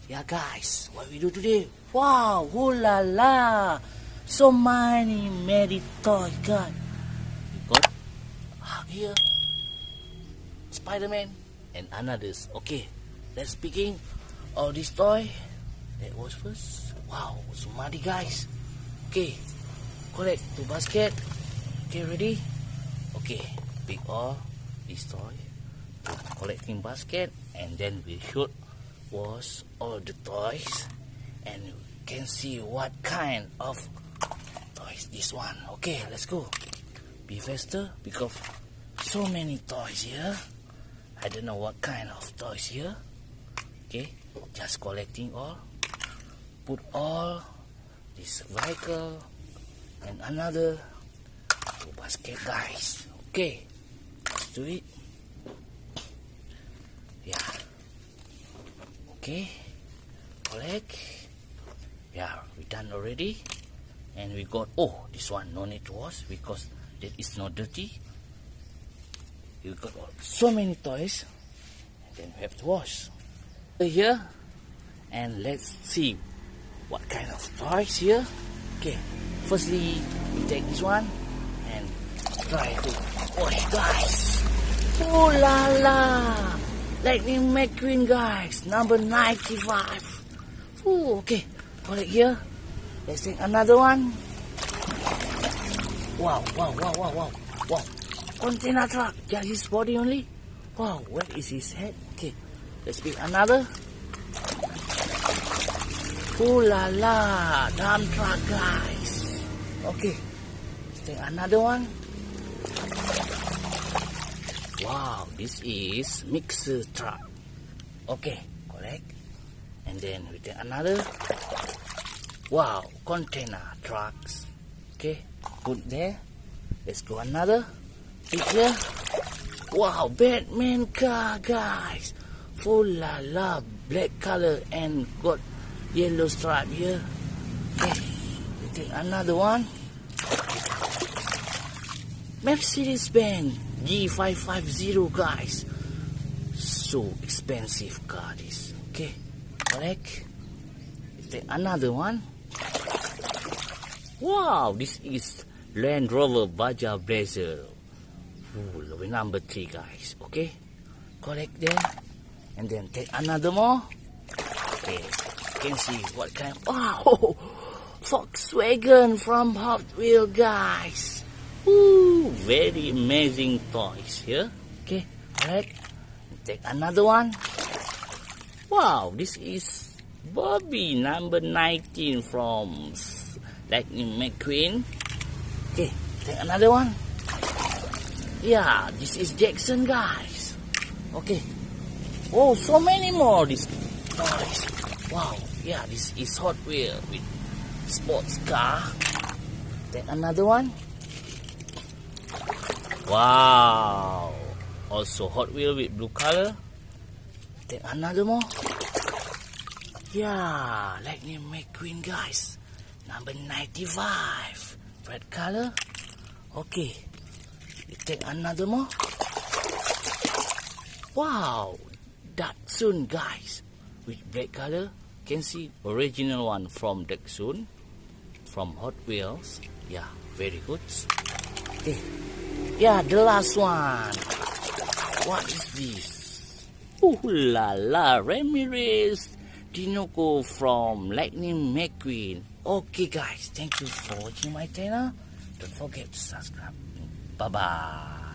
Yeah guys, what we do today? Wow, oh la la, so many toys guys. We got here Spiderman and others. Okay, let's begin all this toy. That was first. Wow, so many guys. Okay, collect the basket. Okay, ready? Okay, pick all this toy to collecting basket, and then we should wash all the toys, and you can see what kind of toys this one. Okay, let's go. Be faster because so many toys here. I don't know what kind of toys here. Okay, just collecting all. Put all this vehicle and another to basket guys. Okay, let's do it. Yeah. Okay, collect. Yeah, we done already, and we got, oh, this one no need to wash because that is not dirty. You got so many toys, and then we have to wash here. And let's see what kind of toys here. Okay, firstly we take this one and try to wash guys. Oh la la, Lightning McQueen guys, number 95. Ooh, okay, collect here. Let's take another one. Wow, wow, wow, wow, wow, wow. Container truck, just his body only. Wow, where is his head? Okay, let's pick another. Ooh la la, dump truck guys. Okay, let's take another one. Wow, this is mixer truck. Okay, collect. And then we take another. Wow, container trucks. Okay, put there. Let's go another picture. Wow, Batman car guys. Full la la, black color and got yellow stripe here. Okay, we take another one. Mercedes-Benz G550 guys, so expensive car this. Okay, collect. Let's take another one. Wow, this is Land Rover Baja Blazer. Ooh, number 3 guys. Okay, collect there, and then take another more. Okay, you can see what kind. Wow, Volkswagen from Hotwheels guys. Ooh, very amazing toys here. Okay, alright. Take another one. Wow, this is Bobby number 19 from Lightning McQueen. Okay, take another one. Yeah, this is Jackson guys. Okay. Oh, so many more these toys. Wow, yeah, this is Hot Wheels with sports car. Take another one. Wow, also Hot Wheels with blue color. Take another more. Yeah, Lightning McQueen guys, number 95, red color. Okay, we take another more. Wow, Datsun guys with black color. Can see original one from Datsun, from Hot Wheels. Yeah, very good. Okay. Yeah, the last one. What is this? Ooh la la, Ramirez Dinoco from Lightning McQueen. Okay guys, thank you for watching my channel. Don't forget to subscribe. Bye bye.